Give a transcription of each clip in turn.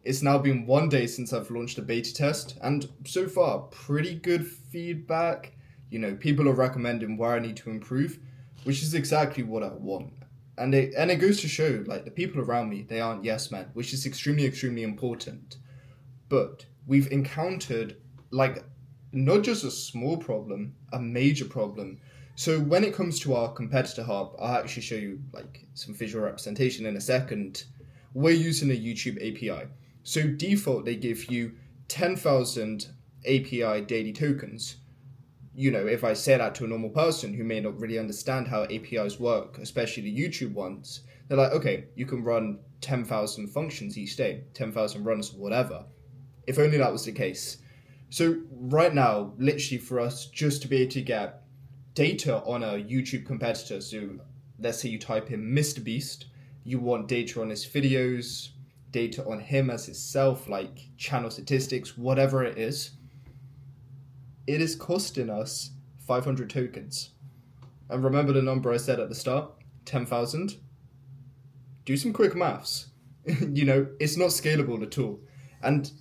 it's now been 1 day since I've launched a beta test, and so far, pretty good feedback. People are recommending where I need to improve, which is exactly what I want. And it goes to show, like, the people around me, they aren't yes men, which is extremely, extremely important. But we've encountered, like, not just a small problem, a major problem. So when it comes to our competitor hub, I'll actually show you like some visual representation in a second. We're using a YouTube API. So default, they give you 10,000 API daily tokens. If I say that to a normal person who may not really understand how APIs work, especially the YouTube ones, they're like, okay, you can run 10,000 functions each day, 10,000 runs, whatever. If only that was the case. So right now, literally for us, just to be able to get data on a YouTube competitor, so let's say you type in Mr. Beast, you want data on his videos, data on him as himself, like channel statistics, whatever it is costing us 500 tokens. And remember the number I said at the start, 10,000? Do some quick maths. It's not scalable at all. And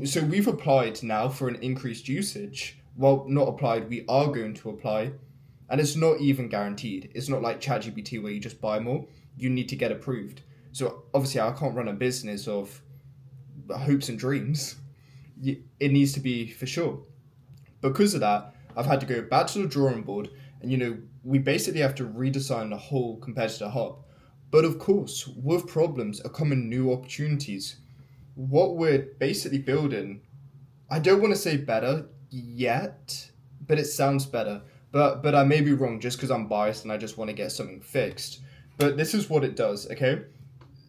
so we've applied now for an increased usage. Well, not applied, we are going to apply. And it's not even guaranteed. It's not like ChatGPT where you just buy more. You need to get approved. So obviously I can't run a business of hopes and dreams. It needs to be for sure. Because of that, I've had to go back to the drawing board and, we basically have to redesign the whole competitor hub. But of course, with problems are coming new opportunities. What we're basically building, I don't want to say better yet, but it sounds better. But I may be wrong just because I'm biased and I just want to get something fixed. But this is what it does, okay?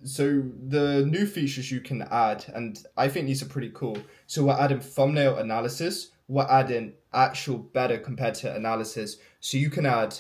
So the new features you can add, and I think these are pretty cool. So we're adding thumbnail analysis. We're adding actual better competitor analysis. So you can add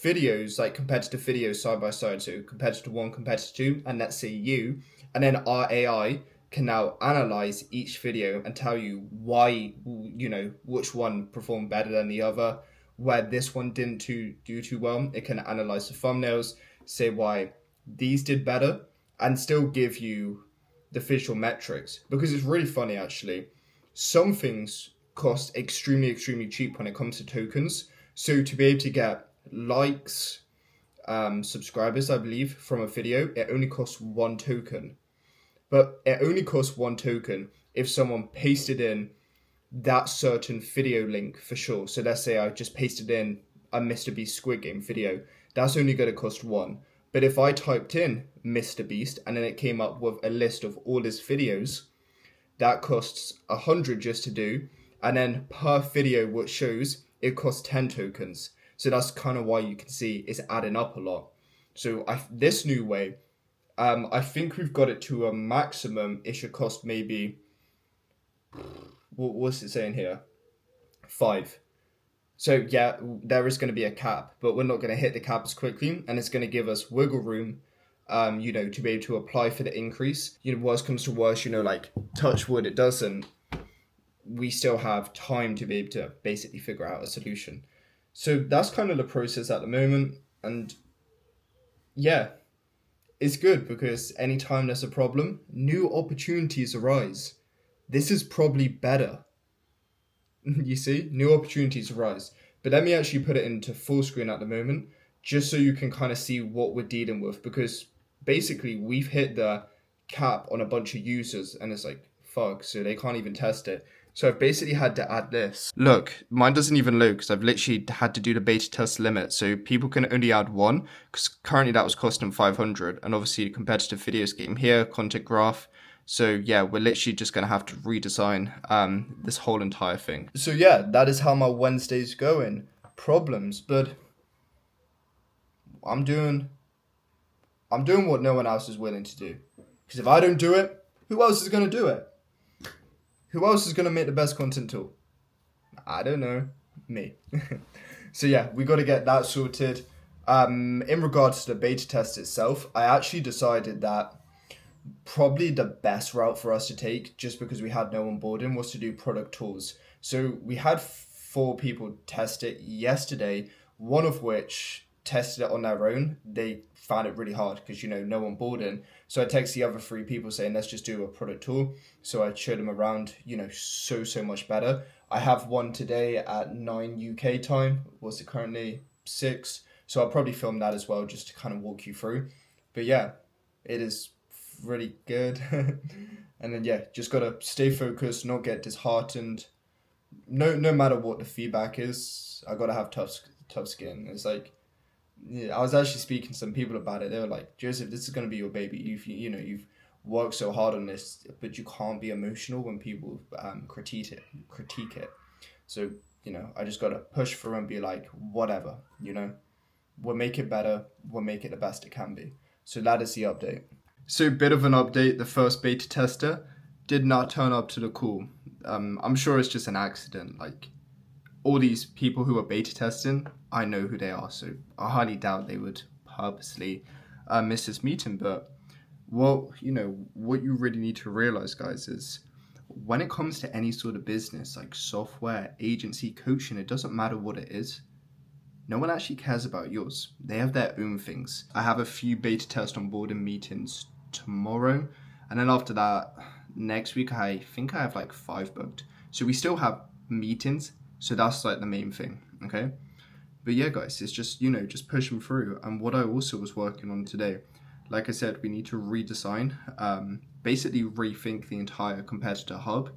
videos, like competitor videos side by side. So competitor one, competitor two, and let's say you. And then our AI can now analyze each video and tell you why, which one performed better than the other, where this one didn't do too well. It can analyze the thumbnails, say why these did better, and still give you the visual metrics. Because it's really funny, actually. Some things cost extremely, extremely cheap when it comes to tokens. So to be able to get likes, subscribers, I believe, from a video, it only costs 1 token. But it only costs 1 token if someone pasted in that certain video link for sure. So let's say I just pasted in a Mr. Beast Squid Game video. That's only going to cost 1. But if I typed in Mr. Beast and then it came up with a list of all his videos, that costs 100 just to do. And then per video what shows, it costs 10 tokens. So that's kind of why you can see it's adding up a lot. So this new way, I think we've got it to a maximum. It should cost maybe, what's it saying here? 5. So yeah, there is going to be a cap, but we're not going to hit the cap as quickly, and it's going to give us wiggle room, to be able to apply for the increase. Worst comes to worst, like touch wood, it doesn't. We still have time to be able to basically figure out a solution. So that's kind of the process at the moment, and yeah, it's good because anytime there's a problem, new opportunities arise. This is probably better. You see, new opportunities arise. But let me actually put it into full screen at the moment, just so you can kind of see what we're dealing with, because basically we've hit the cap on a bunch of users and it's like, fuck, so they can't even test it. So I've basically had to add this. Look, mine doesn't even load because I've literally had to do the beta test limit. So people can only add 1 because currently that was costing 500. And obviously competitive videos game here, content graph. So yeah, we're literally just going to have to redesign this whole entire thing. So yeah, that is how my Wednesday's going. Problems, but I'm doing what no one else is willing to do. Because if I don't do it, who else is going to do it? Who else is going to make the best content tool? I don't know. Me. So yeah, we got to get that sorted. In regards to the beta test itself, I actually decided that probably the best route for us to take, just because we had no onboarding, was to do product tours. So we had 4 people test it yesterday, one of which tested it on their own, they found it really hard because, no one bought in. So I text the other three people saying, let's just do a product tour. So I showed them around, so much better. I have one today at 9 UK time. What's it currently? 6. So I'll probably film that as well just to kind of walk you through. But yeah, it is really good. And then, yeah, just got to stay focused, not get disheartened. No matter what the feedback is, I got to have tough skin. It's like, yeah, I was actually speaking to some people about it. They were like, Joseph, this is going to be your baby. You've worked so hard on this, but you can't be emotional when people critique it. So, I just got to push through and be like, whatever, we'll make it better. We'll make it the best it can be. So that is the update. So bit of an update. The first beta tester did not turn up to the call. I'm sure it's just an accident. Like, all these people who are beta testing, I know who they are, so I highly doubt they would purposely miss this meeting. But what you really need to realize, guys, is when it comes to any sort of business like software, agency, coaching, it doesn't matter what it is. No one actually cares about yours. They have their own things. I have a few beta test onboarding meetings tomorrow, and then after that, next week, I think I have like 5 booked. So we still have meetings. So that's like the main thing, okay? But yeah, guys, it's just, just pushing through. And what I also was working on today, like I said, we need to redesign, basically rethink the entire competitor hub.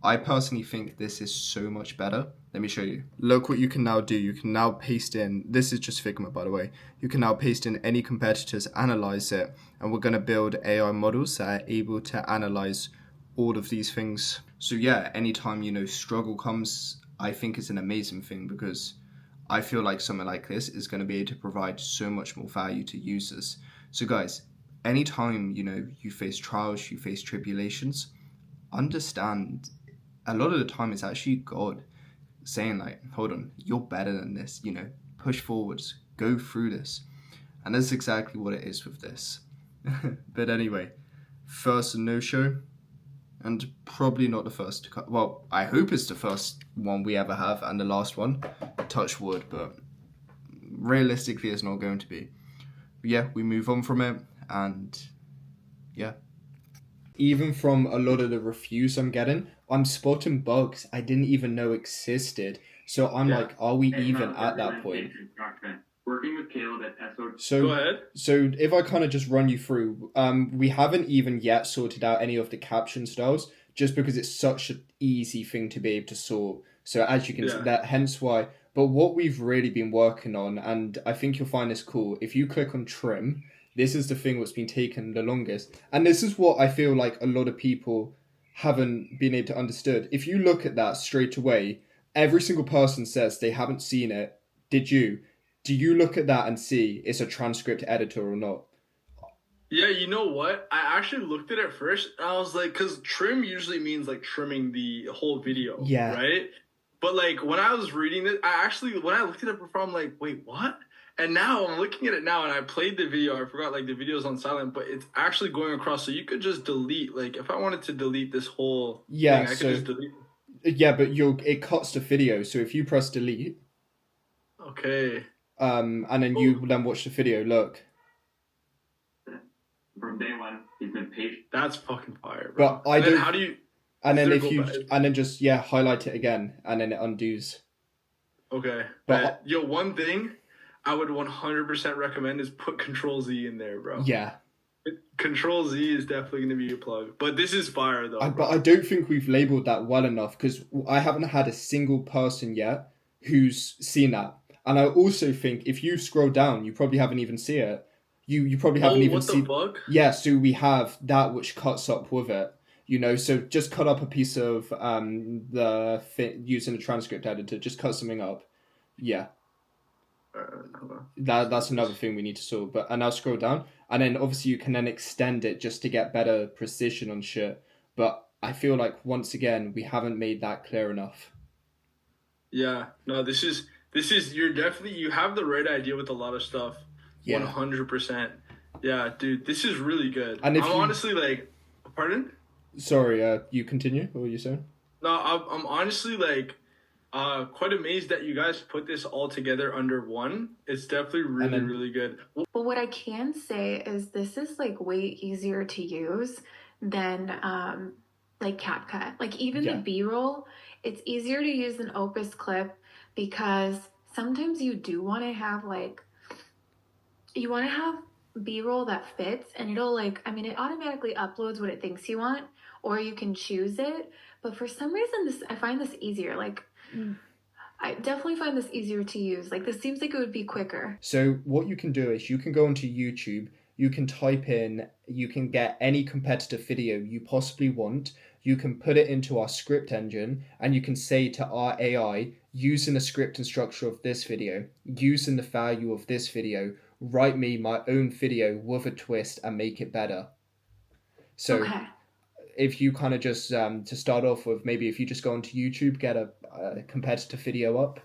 I personally think this is so much better. Let me show you. Look what you can now do. You can now paste in, this is just Figma, by the way. You can now paste in any competitors, analyze it, and we're going to build AI models that are able to analyze all of these things. So yeah, anytime, struggle comes, I think it's an amazing thing because I feel like something like this is going to be able to provide so much more value to users. So guys, anytime, you face trials, you face tribulations, understand a lot of the time it's actually God saying like, hold on, you're better than this, push forwards, go through this. And that's exactly what it is with this. But anyway, first no-show. And probably not the first to cut. Well, I hope it's the first one we ever have and the last one. Touch wood, but realistically it's not going to be. But yeah, we move on from it, and yeah. Even from a lot of the reviews I'm getting, I'm spotting bugs I didn't even know existed. So I'm like, are we even at that point? Working with Caleb at SO. So, go ahead. So if I kind of just run you through, we haven't even yet sorted out any of the caption styles, just because it's such an easy thing to be able to sort. So as you can see, that hence why. But what we've really been working on, and I think you'll find this cool, if you click on trim, this is the thing that's been taken the longest. And this is what I feel like a lot of people haven't been able to understood. If you look at that straight away, every single person says they haven't seen it. Did you? Do you look at that and see it's a transcript editor or not? Yeah, you know what? I actually looked at it first, and I was like, because trim usually means like trimming the whole video, Yeah. right? But like when I was reading it, when I looked at it before, I'm like, wait, what? And now I'm looking at it now, and I played the video. I forgot like the video's on silent, but it's actually going across. So you could just delete. Like if I wanted to delete this whole thing, I could just delete. Yeah, but it cuts the video. So if you press delete, okay. And then you then watch the video. Look. From day one, he's been patient. That's fucking fire, bro. But I don't. How do you? And then if you and then just highlight it again, and then it undoes. Okay. But one thing I would 100% recommend is put Control Z in there, bro. Yeah. Control Z is definitely going to be your plug. But this is fire, though. But I don't think we've labeled that well enough, because I haven't had a single person yet who's seen that. And I also think if you scroll down, you probably haven't even seen it. You probably haven't even seen. What the fuck? Yeah, so we have that which cuts up with it. So just cut up a piece of using a transcript editor. Just cut something up. Yeah. That's another thing we need to sort. And I'll scroll down, and then obviously you can then extend it just to get better precision on shit. But I feel like once again we haven't made that clear enough. Yeah. No. This is you have the right idea with a lot of stuff. Yeah. 100%. Yeah, dude. This is really good. And honestly like, pardon? Sorry. You continue. What were you saying? No, I'm honestly like, Quite amazed that you guys put this all together under one. It's definitely And really, then really good. But what I can say is this is like way easier to use than like CapCut. Like even the yeah, B-roll, it's easier to use than Opus Clip because sometimes you do want to have like you want to have B-roll that fits and it'll like I mean it automatically uploads what it thinks you want or you can choose it. But for some reason this I find this easier. Like I definitely find this easier to use. Like this seems like it would be quicker. So what you can do is you can go onto YouTube, you can type in, you can get any competitive video you possibly want, you can put it into our script engine, and you can say to our AI, using the script and structure of this video, using the value of this video, write me my own video with a twist and make it better. So Okay. if you kind of just, to start off with, maybe if you just go onto YouTube, get a competitive video up,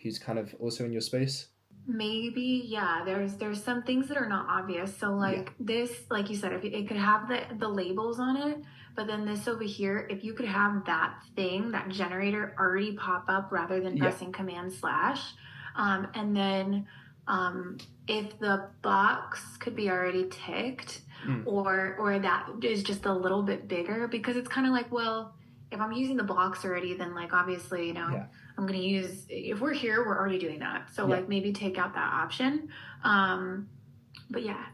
who's kind of also in your space. Maybe, yeah. There's some things that are not obvious. So like this, like you said, if it could have the labels on it, but then this over here, if you could have that thing, that generator already pop up rather than Yeah. pressing Command slash, and then if the box could be already ticked, or that is just a little bit bigger, because it's kind of like, well, if I'm using the box already, then like obviously, you know. Yeah. I'm going to use, if we're here, we're already doing that. So Yeah. like maybe take out that option. But yeah,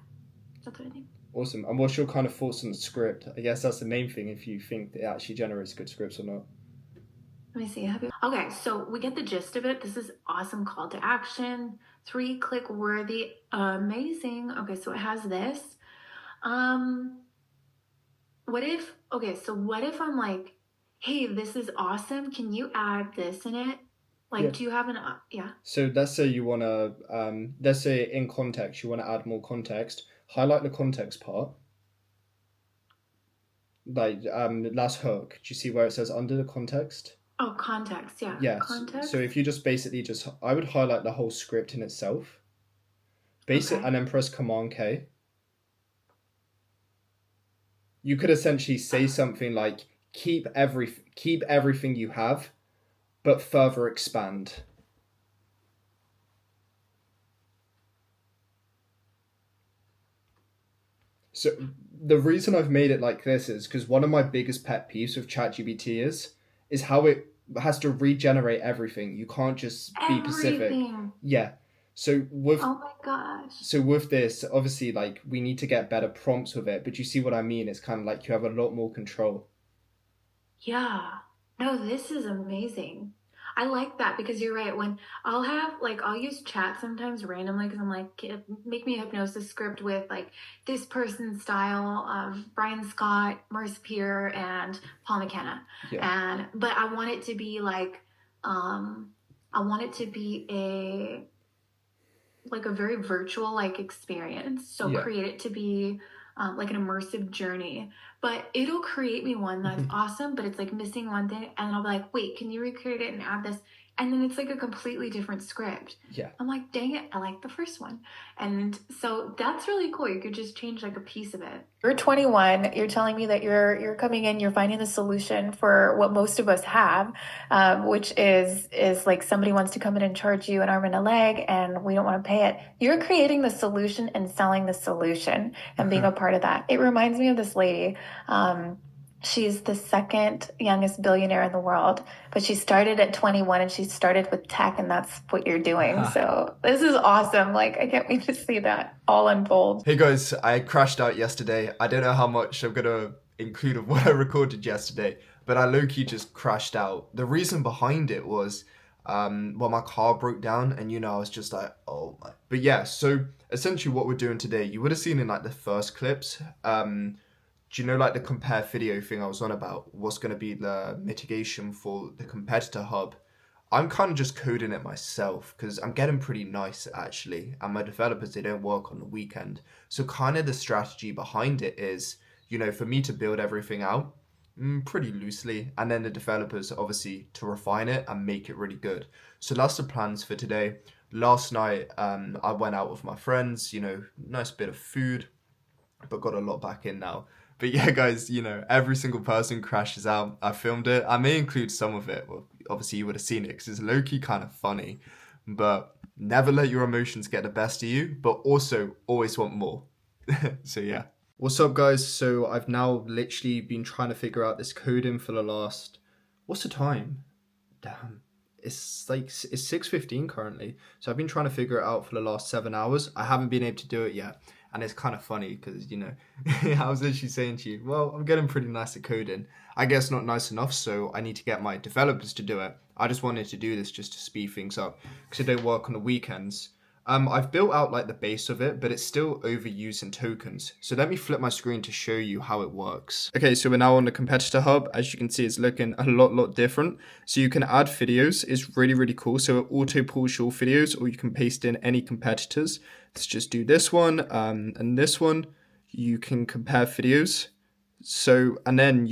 that's what I think. Awesome. And what's your kind of thoughts on the script? I guess that's the main thing, if you think it actually generates good scripts or not. Let me see. Okay, so we get the gist of it. This is awesome call to action. 3-click worthy. Amazing. Okay, so it has this. What if I'm like, hey, this is awesome. Can you add this in it? Like, Yeah. do you have an, yeah. So let's say you want to, let's say in context, you want to add more context. Highlight the context part. Like, last hook. Do you see where it says under the context? Oh, context, yeah. Yes. Context. So if you just basically I would highlight the whole script in itself. Okay. And then press Command K. You could essentially say something like, keep everything you have, but further expand. So the reason I've made it like this is because one of my biggest pet peeves with ChatGPT is how it has to regenerate everything. You can't just be specific. Yeah. So with oh my gosh. So with this, obviously, like we need to get better prompts with it. But you see what I mean? It's kind of like you have a lot more control. Yeah. No, this is amazing. I like that because you're right. When I'll use chat sometimes randomly because I'm like, make me a hypnosis script with like this person's style, Brian Scott, Maurice Peer, and Paul McKenna. Yeah. But I want it to be like, I want it to be a very virtual like experience. So create it to be like an immersive journey. But it'll create me one that's awesome, but it's like missing one thing. And I'll be like, wait, can you recreate it and add this? And then it's like a completely different script. Yeah. I'm like, dang it, I like the first one. And so that's really cool. You could just change like a piece of it. You're 21. You're telling me that you're coming in, you're finding the solution for what most of us have, which is like somebody wants to come in and charge you an arm and a leg and we don't want to pay it. You're creating the solution and selling the solution and being a part of that. It reminds me of this lady. She's the second youngest billionaire in the world, but she started at 21 and she started with tech, and that's what you're doing. So this is awesome. Like, I can't wait to see that all unfold. Hey guys, I crashed out yesterday. I don't know how much I'm going to include of what I recorded yesterday, but I low-key just crashed out. The reason behind it was, my car broke down and, I was just like, oh my. But yeah, so essentially what we're doing today, you would have seen in like the first clips, do you know like the compare video thing I was on about? What's going to be the mitigation for the competitor hub? I'm kind of just coding it myself because I'm getting pretty nice actually. And my developers, they don't work on the weekend. So kind of the strategy behind it is, for me to build everything out pretty loosely. And then the developers obviously to refine it and make it really good. So that's the plans for today. Last night, I went out with my friends, nice bit of food, but got a lot back in now. But yeah, guys, every single person crashes out. I filmed it. I may include some of it. Well, obviously you would have seen it because it's low-key kind of funny. But never let your emotions get the best of you, but also always want more. So yeah. What's up, guys? So I've now literally been trying to figure out this coding for the last... What's the time? Damn. It's like, it's 6:15 currently. So I've been trying to figure it out for the last 7 hours. I haven't been able to do it yet. And it's kind of funny because, you know, I was literally saying to you, well, I'm getting pretty nice at coding. I guess not nice enough, so I need to get my developers to do it. I just wanted to do this just to speed things up because I don't work on the weekends. I've built out like the base of it, but it's still overusing tokens. So let me flip my screen to show you how it works. Okay, so we're now on the competitor hub. As you can see, it's looking a lot different. So you can add videos. It's really cool. So it auto pulls your videos, or you can paste in any competitors. Let's just do this one and this one. You can compare videos. So, and then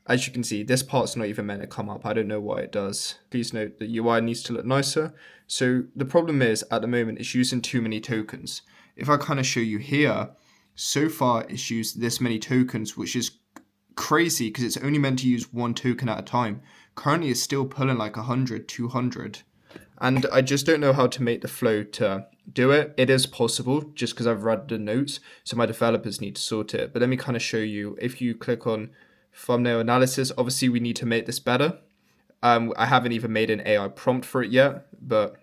as you can see, this part's not even meant to come up. I don't know why it does. Please note the UI needs to look nicer. So the problem is, at the moment, it's using too many tokens. If I kind of show you here, so far it's used this many tokens, which is crazy because it's only meant to use one token at a time. Currently, it's still pulling like 100, 200. And I just don't know how to make the flow to do it. It is possible just because I've read the notes. So my developers need to sort it. But let me kind of show you. If you click on thumbnail analysis, obviously we need to make this better. I haven't even made an AI prompt for it yet, but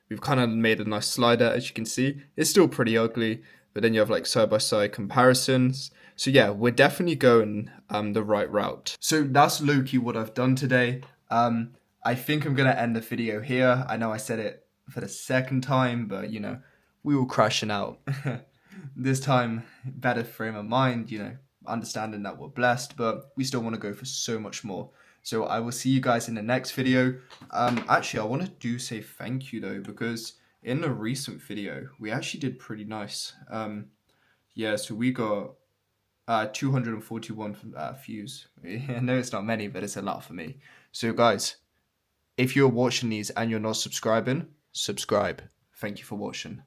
we've kind of made a nice slider. As you can see, it's still pretty ugly, but then you have like side-by-side comparisons. So yeah, we're definitely going the right route. So that's low-key what I've done today. I think I'm going to end the video here. I know I said it for the second time, but you know, we were crashing out. This time, better frame of mind, you know, understanding that we're blessed, but we still want to go for so much more. So I will see you guys in the next video. Actually, I want to say thank you though, because in the recent video, we actually did pretty nice. Yeah, so we got 241 views. I know it's not many, but it's a lot for me. So guys, if you're watching these and you're not subscribing, subscribe. Thank you for watching.